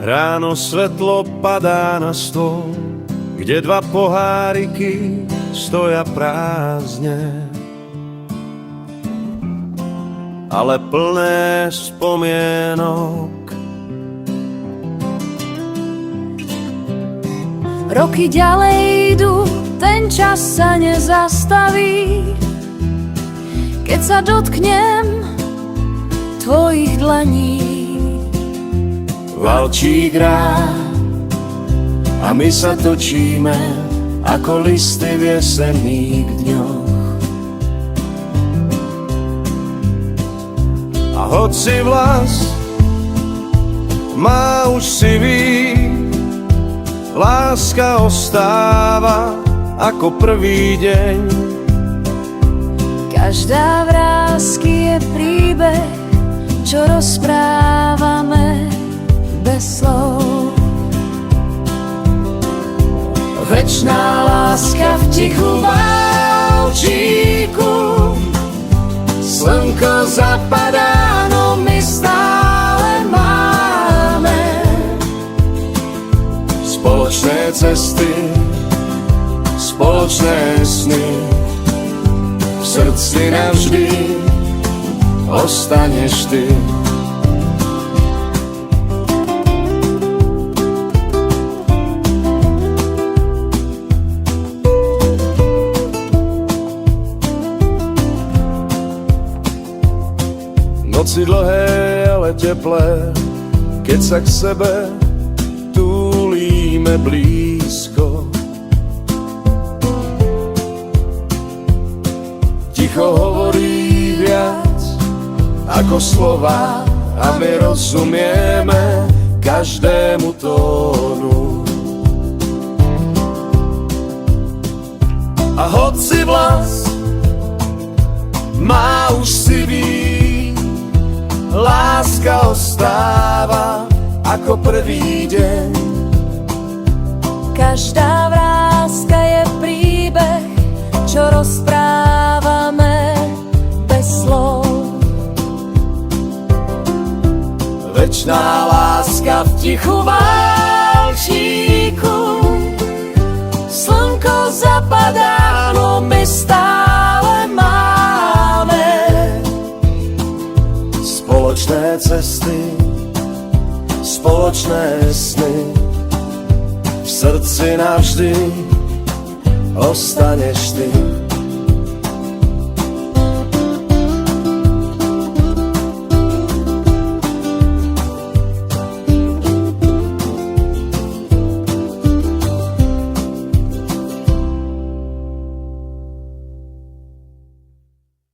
Ráno svetlo padá na stôl, kde dva poháriky stoja prázdne, ale plné spomienok. Roky ďalej idú, ten čas sa nezastaví. Keď sa dotknem tvojich dlaní, valčík hrá a my sa točíme ako listy v jesenných dňoch. A hoci vlas má už sivý, láska ostáva ako prvý deň. Každá vrásky je príbeh, čo rozprávame bez slov. Večná láska v tichu valčíku, slnko zapadá, no my stále máme spoločné cesty, spoločné sny. V srdci navždy ostaneš ty. Noci dlhé, ale teplé, keď sa k sebe túlíme blízko. Ticho hovorí viac ako slova a my rozumieme každému tónu. A hoci vlas má už sivý, láska ostáva ako prvý deň. Každá vráska je príbeh, čo rozprávame bez slov. Večná láska v tichu valčíku, Slnko zapadá, no my stále máme spoločné cesty, spoločné sny. V srdci navždy ostaneš ty.